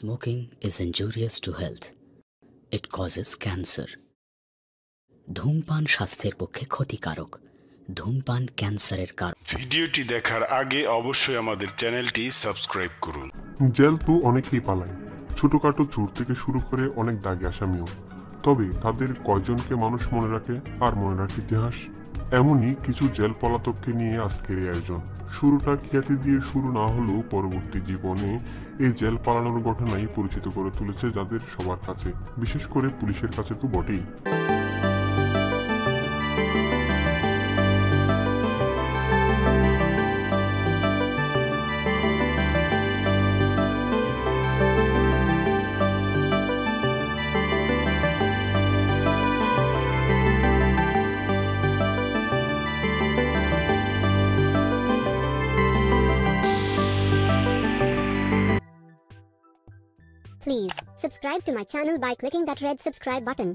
Smoking is injurious to health. It causes cancer. ধূমপান স্বাস্থ্যের পক্ষে ক্ষতিকারক। ধূমপান ক্যান্সারের কারণ। ভিডিওটি দেখার আগে অবশ্যই আমাদের চ্যানেলটি সাবস্ক্রাইব করুন। জেল তো অনেকেই পালায়, ছোটখাটো চোর থেকে শুরু করে অনেক দাগী আসামিও। তবে তাদের কয়জনকে মানুষ মনে রাখে আর মনে রাখে ইতিহাস? এমনই কিছু জেল পলাতককে নিয়ে আজকের এই আয়োজন। শুরুটা খ্যাতি দিয়ে শুরু না হলেও পরবর্তী জীবনে এই জেল পালানোর ঘটনাই পরিচিত করে তুলেছে যাদের সবার কাছে, বিশেষ করে পুলিশের কাছে তো বটেই। Please subscribe to my channel by clicking that red subscribe button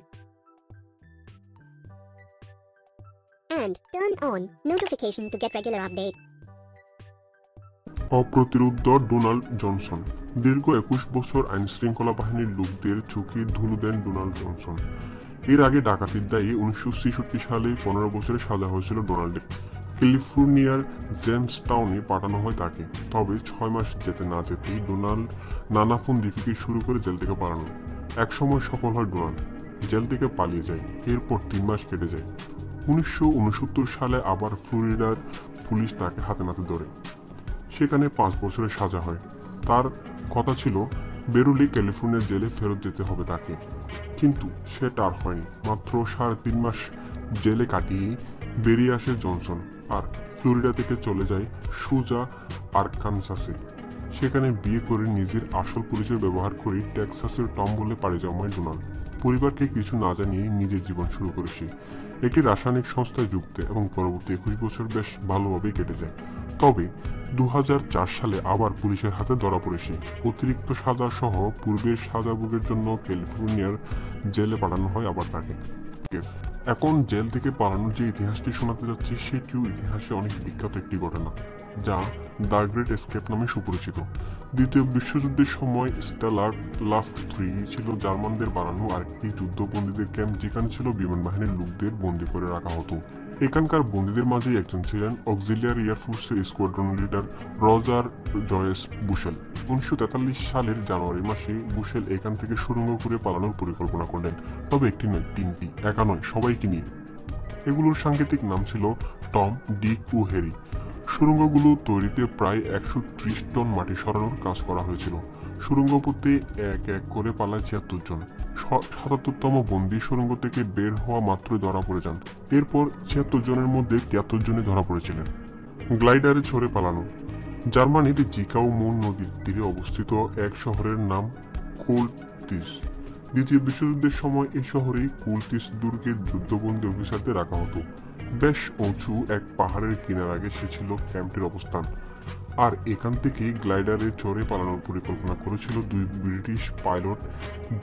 and turn on notification to get regular update. অপ্রতিরোধ ডোনাল্ড জনসন। দীর্ঘ 21 বছর আইন শৃঙ্খলা বাহিনীর লোকদের চোখে ধুলো দেন ডোনাল্ড জনসন। এর আগে ডাকাতির দায়ে 1966 সালে 15 বছরের সাজা হয়েছিল ডোনাল্ডের। ক্যালিফোর্নিয়ার জেমস টাউনে পাঠানো হয় তাকে। তবে 6 মাস যেতে না যেতেই ডোনাল্ড নানা ফোন দিকে শুরু করে জেল থেকে পালানো। একসময় সফল হয় ডোনাল্ড, জেল থেকে পালিয়ে যায়। এরপর 3 মাস কেটে যায়। 1969 সালে আবার ফ্লোরিডার পুলিশ তাকে হাতে নাতে ধরে। সেখানে 5 বছরের সাজা হয়। তার কথা ছিল বেরোলে ক্যালিফোর্নিয়ার জেলে ফেরত যেতে হবে তাকে, কিন্তু সেটা আর হয়নি। মাত্র 3.5 মাস জেলে কাটিয়ে বেরিয়ে আসে জনসন আর ফ্লোরিডা থেকে চলে যায় সোজা আরকানসাসে। সেখানে বিয়ে করে নিজের আসল পরিচয় ব্যবহার করে টেক্সাসের টম বলে পাড়ি জমায় ডোনাল্ড। পরিবারকে কিছু না জানিয়ে নিজের জীবন শুরু করে সে একটি রাসায়নিক সংস্থায় যুক্ত এবং পরবর্তী 21 বছর বেশ ভালোভাবেই কেটে যায়। তবে 2004 সালে আবার পুলিশের হাতে ধরা পড়ে সে। অতিরিক্ত সাজা সহ পূর্বের সাজা ভোগের জন্য ক্যালিফোর্নিয়ার জেলে পাঠানো হয় আবার তাকে। এখন জেল থেকে পালানোর যে ইতিহাসটি শোনাতে যাচ্ছি সেটিও ইতিহাসে অনেক বিখ্যাত একটি ঘটনা, যা দ্য গ্রেট এসকেপ নামে সুপরিচিত। দ্বিতীয় বিশ্বযুদ্ধের সময় স্টেলার লাফট 3 ছিল জার্মানদের বানানো আরেকটি যুদ্ধবন্দীদের ক্যাম্প, যেখানে ছিল বিমান বাহিনীর লোকদের বন্দী করে রাখা হতো। এখানকার বন্দীদের মাঝে একজন ছিলেন অক্সিলিয়ারি এয়ারফোর্সের squadron leader Roger Joyce Bushell. 1943 সালের জানুয়ারি মাসে বুশেল এখান থেকে সুড়ঙ্গ করে পালানোর পরিকল্পনা করলেন। তবে একটি নয়, 3টি, একা নয়, সবাইকে নিয়ে। এগুলোর সাংকেতিক নাম ছিল টম, ডিক ও হ্যারি। সুড়ঙ্গগুলো তৈরিতে প্রায় 130 টন মাটি সরানোর কাজ করা হয়েছিল। সুড়ঙ্গ পথে এক এক করে পালায় 76 জন। 77তম বন্দী সুড়ঙ্গ থেকে বের হওয়া মাত্রই ধরা পড়ে যান। এরপর 76 জনের মধ্যে 73 জনই ধরা পড়েছিলেন। গ্লাইডারে চড়ে পালানো। জার্মানির জিকাও মুন নদীর তীরে অবস্থিত এক শহরের নাম কোলতিস। দ্বিতীয় বিশ্বযুদ্ধের সময় এই শহরেই কোলতিস দুর্গের যুদ্ধবন্দী অফিসারদের রাখা হতো। বেশ উঁচু এক পাহাড়ের কিনার আগে সে ছিল ক্যাম্পটির অবস্থান। আর এখান থেকে গ্লাইডারে চড়ে পালানোর পরিকল্পনা করেছিল 2 ব্রিটিশ পাইলট,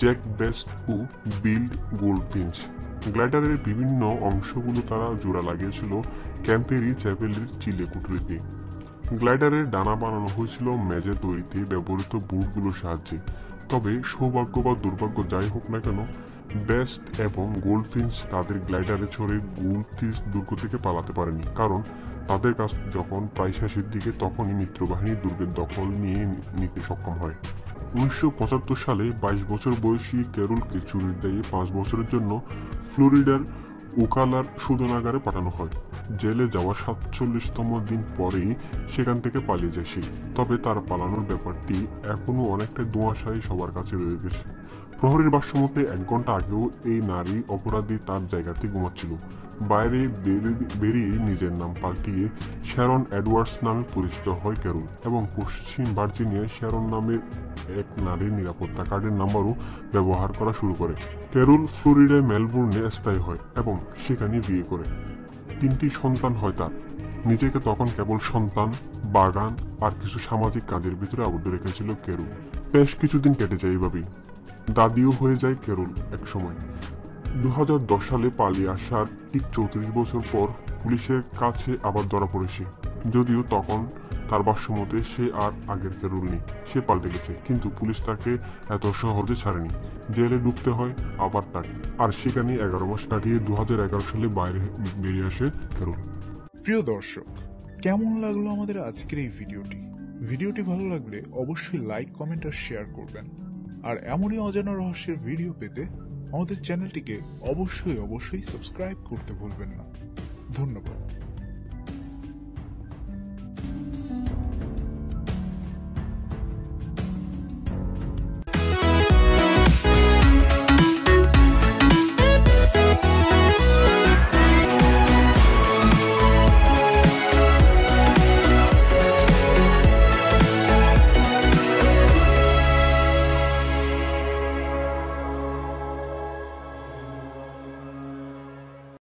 জ্যাক বেস্ট ও বিল গোল্ডফিঞ্চ। গ্লাইডারের বিভিন্ন অংশগুলো তারা জোড়া লাগিয়েছিল ক্যাম্পেরই চ্যাপেলের চিলে কুঠরিতে। গ্লাইডারের ডানা বানানো হয়েছিল মেজে তৈরিতে ব্যবহৃত বুটগুলোর সাহায্যে। তবে সৌভাগ্য বা দুর্ভাগ্য যাই হোক না কেন, বেস্ট এবং গোল্ডফিঞ্চ তাদের গ্লাইডারে চড়ে কোলতিস দুর্গ থেকে পালাতে পারেনি, কারণ তাদের কাজ যখন প্রায় শেষের দিকে তখনই মিত্রবাহিনী দুর্গের দখল নিয়ে নিতে সক্ষম হয়। 1975 সালে 22 বছর বয়সী ক্যারলকে চুরির দায়ে 5 বছরের জন্য ফ্লোরিডার ওকালার শোধনাগারে পাঠানো হয়। জেলে যাওয়ার 47তম দিন পরেই সেখান থেকে পালিয়ে যায় সে। তবে তার পালানোর ব্যাপারটি এখনো অনেকটা ধোঁয়াশায় সবার কাছে রয়ে গেছে। প্রহরীর ভাষ্যমতে 1 ঘন্টা আগেও এই নারী অপরাধী তার জায়গাতে ঘুমাচ্ছিল। বাইরে বেরিয়ে নিজের নাম পাল্টিয়ে শ্যারন এডওয়ার্ডস নামে পরিচিত হয় ক্যারল, এবং পশ্চিম ভার্জিনিয়ায় শ্যারন নামের এক নারীর নিরাপত্তা কার্ডের নাম্বারও ব্যবহার করা শুরু করে। ক্যারল ফ্লোরিডায় মেলবোর্নে স্থায়ী হয় এবং সেখানে বিয়ে করে। 3টি সন্তান হয় তার। নিজেকে তখন কেবল সন্তান, বাগান আর কিছু সামাজিক কাজের ভিতরে আবদ্ধ রেখেছিল ক্যারল। বেশ কিছুদিন কেটে যায় এইভাবেই। দাদিও হয়ে যায় ক্যারল এক সময়। 2010 সালে পালিয়ে আসার ঠিক 34 বছর পর পুলিশের কাছে আবার ধরা পড়ে সে। যদিও তখন তার ভাষ্যমতে সে আর আগের ক্যারল নেই, সে পাল্টে গেছে, কিন্তু পুলিশ তাকে এত সহজে ছাড়েনি। জেলে ঢুকতে হয় আবার তাকে, আর সেখানে 11 মাস কাটিয়ে 2011 সালে বাইরে বেরিয়ে আসে ক্যারল। প্রিয় দর্শক, কেমন লাগলো আমাদের আজকের এই ভিডিওটি ভালো লাগলে অবশ্যই লাইক, কমেন্ট আর শেয়ার করবেন। আর এমনই অজানা রহস্যের ভিডিও পেতে আমাদের চ্যানেলটিকে অবশ্যই সাবস্ক্রাইব করতে ভুলবেন না। ধন্যবাদ।